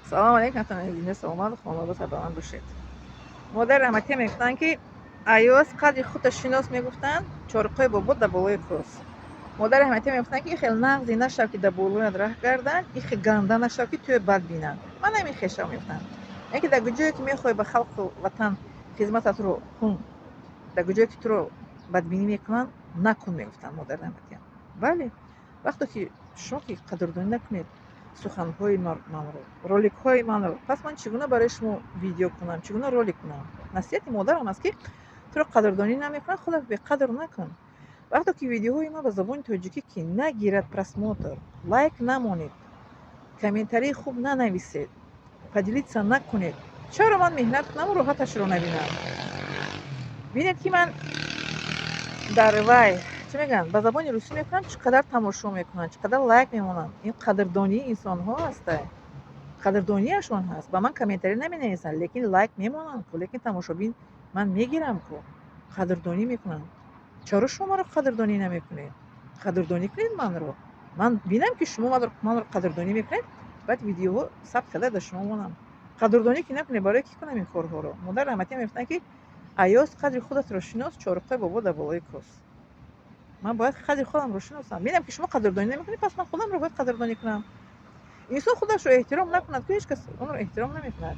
سلام علیکم تمام سلامت خانواده با من باشید. مادر رحمتی میگفتن که ایاس قدر خودش شناس میگفتن چارقای بابا در بالای کروس. مادر رحمتی میگفتن که خیلی نغزی نشو که در بالای راه گردن این خیلی گنده نشو که توی بد بینن. من نمیخشم میگفتن اینکه در جایی که میخوای به خلق وطن خدمت رو کن، در جایی که تو رو بدبینی میکنن نکن میگفتن مادر رحمتی. ولی وقتی که شما که قدردانی نکنید سخنهای من رو، رولик های من رو، پس من چگونه برای شما ویدیو کنم، چگونه رولик کنم؟ نصیحت مادرم است که تو رو قدردانی نمیکنن خودت به قدر نکن. وقتی که ویدیوهای ما به زبان تاجیکی که نگیرد پرسموتر، لایک نمونید، کامنتاری خوب ننویسید، پدیلیتسا نکنید، چرا من مهنت کنم و راحتش رو نبینم؟ ببینید که من در وای چی میگن به زبان روسی میکنم چقدر تماشا میکنن، چقدر لایک میمونن. این قدردانی انسان ها هسته، قدردانیشون هست. با من کامنتاری نمی نویسن لیکن لایک میمونن کو، لیکن تماشابین من میگیرم کو، قدردانی میکنن. چرا شما رو قدردانی نمیکنید؟ قدردانی کنید من رو. من بینم که شما من رو قدردانی میکنید، بعد ویدیو ثبت کرده در شما مونم. قدردانی که نکنید برای کی کنم این کارها رو؟ مادر رحمتی میگفتن که ایاس قدر خودت رو شناس چارقه بابا در بالای کوس. من باید قدر خودم رو شناسم. ببینم که شما قدردانی نمیکنید، پس من خودم رو باید قدردانی کنم. انسان خودش رو احترام نکند که هیچ کس اون رو احترام نمیکند.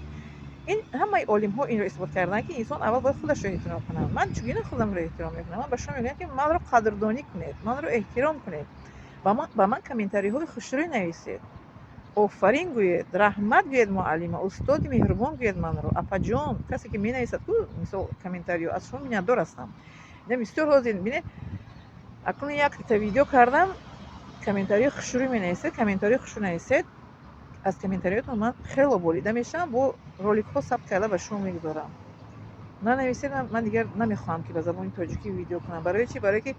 این همه عالم ها این رو اثبات کردن که انسان اول باید خودش رو احترام کنه. من چگونه خودم رو احترام میکنم؟ من به شما میگم که من رو قدردانی کنید، من رو احترام کنید، با من کامنتاری های خوشروی نویسید، آفرین گویید، رحمت گویید، معلم استاد مهربان گویید من رو. اپا جان کسی که می نویسد که مثلا کامنتاری ها از شما میادور هستم. نه بسیار حاضر ببینید اکنون یک تا ویدیو کردم کامنتاری خوشروی می نویسید، کامنتاری خوش نویسید. از کامنتاریاتون من خیلی بریده میشم، با رولик ها ثبت کرده به شما میگذارم. ننویسید، من دیگر نمیخوام که به زبان تاجیکی ویدیو کنم. برای چی؟ برای که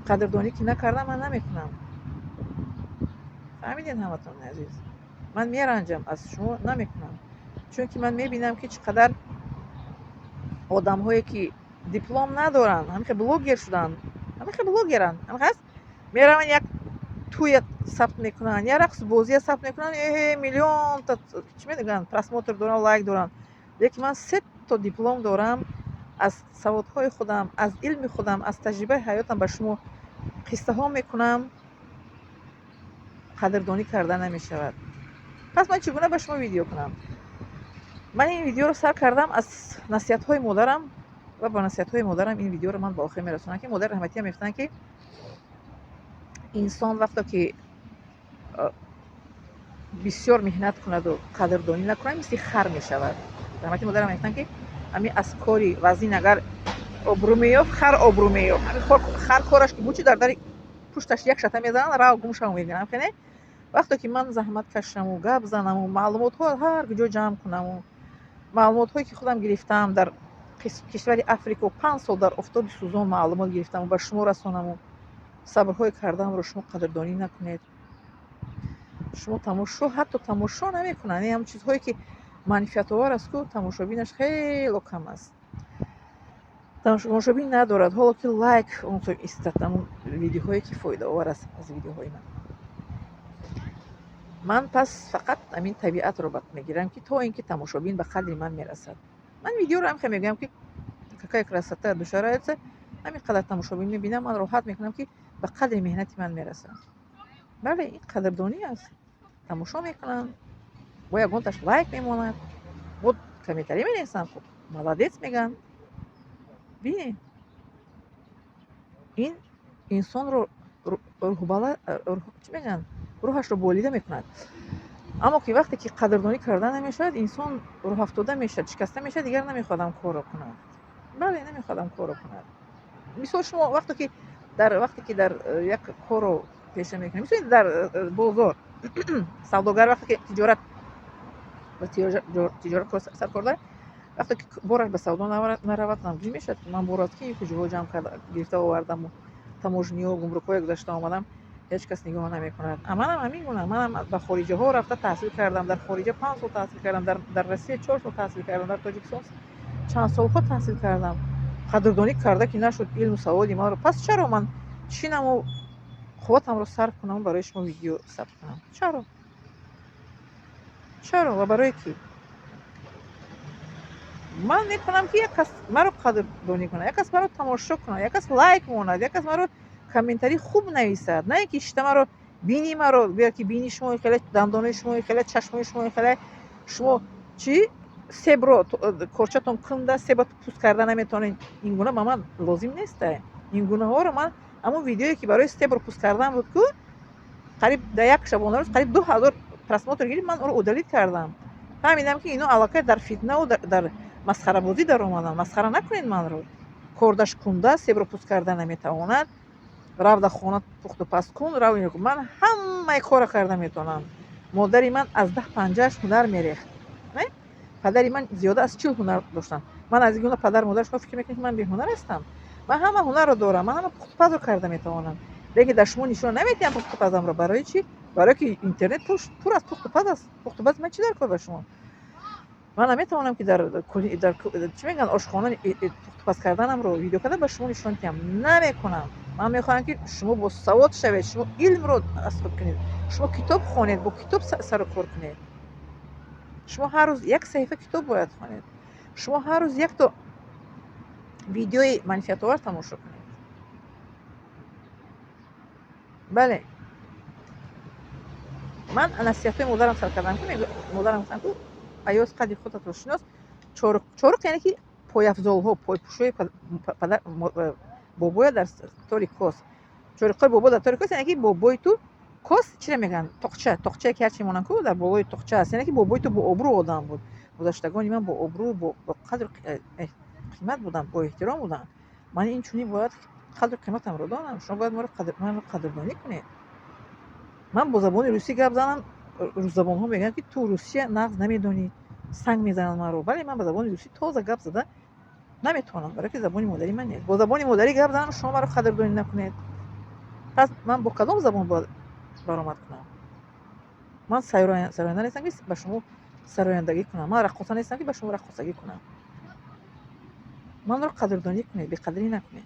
قدردانی که نکردم من نمیکنم. فهمیدین همتون عزیز؟ من میرنجم از شما نمیکنم، چون که من میبینم که چقدر آدم هایی که دیپلم ندارن همین بلوگر شدن، همین بلوگرن، همین هست میرن یک توی ثبت میکنن، یا رقص بازی ثبت میکنن، میلیون تا چی میگن پرسموتر دارن، لایک دارن. لیکن من 3 تا دیپلم دارم، از سوادهای خودم، از علم خودم، از تجربه حیاتم به شما قصه ها میکنم. قدردانی کردن نمیشود. پس من چگونه به شما ویدیو کنم؟ من این ویدیو رو سر کردم از نصیحت های مادرم و با نصیحت های مادرم این ویدیو رو من با آخر میرسونم که مادر رحمتی هم میگفتن که انسان وقتی که بسیار مهنت کند و قدردانی نکنه مثل خر میشود. رحمتی مادرم میگفتن که همین از کاری وزین اگر آبرو میافت خر آبرو میافت. خر کارش که بوچی در پشتش یک شته میزنن راه گمشو میگیرن. خیلی وقتی که من زحمت کشم و گپ زنم و معلومات ها هر کجا جمع کنم و معلومات هایی که خودم گرفتم در کشور افریقا 5 سال در افتاد سوزان معلومات گرفتم و به شما رسانم و صبرهای کردم رو شما قدردانی نکنید. شما تماشا حتی تماشا نمیکنن. این هم چیزهایی که منفعت آور است که تماشابینش خیلی کم است. تماشابین ندارد، حالا که لایک اون تو استاتم ویدیوهایی که فایده آور است از ویدیوهای من پس فقط همین طبیعت رو بات میگیرم که تا اینکه تماشابین به قدر من میرسد. من ویدیو رو هم خیلی میگم که какая красота душарается. همین قدر تماشابین میبینم من راحت میکنم که به قدر مهنتی من میرسم. بله این قدردانی است. تماشا میکنن با یگانتش لایک میموند، بود کامنتاری مینویسن، خب молодец میگن. ببینید این انسان رو روح بالا چی میگن روحش رو بالیده میکند. اما که وقتی که قدردانی کردن نمیشود انسان روح افتاده میشه، شکسته میشه، دیگر نمیخوادم کارو کنم. بله نمیخوادم کارو کنم. مثلا شما وقتی که در یک کارو پیش میکنید، مثلا در بازار سوداگر وقتی که تجارت سر کرده، وقتی که بارش به سودا نرود نمجی میشد. من بارات که کجا جمع گرفته آوردم و تماشنی و گمرک‌های گذاشته آمدم، هیچ کس نگاه نمیکند. منم همین گونه، منم به خارجه ها رفته تحصیل کردم، در خارجه 5 سال تحصیل کردم، در روسیه 4 سال تحصیل کردم، در تاجیکستان چند سال خود تحصیل کردم. قدردانی کرده که نشد علم و سوادی ما رو، پس چرا من چینم و قوتم رو صرف کنم برای شما ویدیو ثبت کنم؟ چرا؟ чаро ва барои кӣ? ман мекунам ки як кас маро қадрдонӣ кунад, як кас маро тамошо кунад, як кас лайк монад, як кас маро комментарӣ хуб нависад, на ин ки ишта маро бини маро бигӯяд ки бини шумо хеле, дандонои шумо хеле, чашмои шумо хеле, шумо чӣ себро корчатон кунда себро пӯст карда наметавонед. Ин гуна ба ман лозим неста. Ин гунаҳоро ман ҳамон видеое ки барои себро пӯст кардан буд ку қариб дар як шабона рӯз қариб 2000 просмотр гирифт, ман онро удалит кардам. фаҳмидам ки ино аллакай дар фитнаву дар масхарабозӣ даромадам. масхара накунед манро. кордаш кунда себро пӯст карда наметавонад, рав дар хона пухту паст кун, рав ин кун. Ман ҳамаи корро карда метавонам. модари ман аз 10-15 ҳунар мерехт. падари ман зиёда аз 40 ҳунар доштанд. ман аз ин гуна падар модараш фикр мекунед ки ман беҳунар ҳастам? ман ҳама ҳунарро дорам, ман ҳама пухтупазро карда метавонам. лекин дар шумо нишон намедиҳам пухтупазамро. барои чӣ? барое ки интернет пур аз пухтупаз аст. пухтупаз ман чӣ дар кор ба шумо? ман наметавонам ки дар чӣ мегӯянд ошхона пухтупаз карданамро видео карда ба шумо нишон диҳам. намекунам. ман мехоҳам ки шумо босавод шавед, шумо илмро асбоб кунед, шумо китоб хонед, бо китоб сару кор кунед. шумо ҳар рӯз як саҳифа китоб бояд хонед. шумо ҳар рӯз якто видеои манфиатовар тамошо кунед. бале, ман насиҳатҳои модарам сар кардам ки модарам гуфтам ки айёз қадри худатро шинос. чорук яъне ки пойафзолҳо, пойпӯшҳои бобоя дар тори кос. чоруқҳои бобо дар тори кос яъне ки бобои ту кос чиро мегӯянд? тоқчае ки ҳарчи монанд ку дар болои тоқча аст. яъне ки бобои ту бообрӯ одам буд. гузаштагони ман бообрӯ, бо қадру қимат буданд, боэҳтиром буданд. ман инчунин бояд қадру қиматамро донам. шумо бояд манро қадрдонӣ кунед. ман бо забони русӣ гап занам. забонҳо мегӯянд ки ту русия нағз намедонӣ, санг мезананд маро. бале, ман ба забони русӣ тоза гап зада наметавонам, барое ки забони модарӣ ман нест. бо забони модарӣ гап занам, шумо маро қадрдонӣ накунед. пас ман бо кадом забон бояд баромад кунам? ман сароянда нестам ки ба шумо сарояндагӣ кунам. ман рақоса нестам ки ба шумо рақосагӣ кунам. манро қадрдонӣ кунед, беқадрӣ накунед.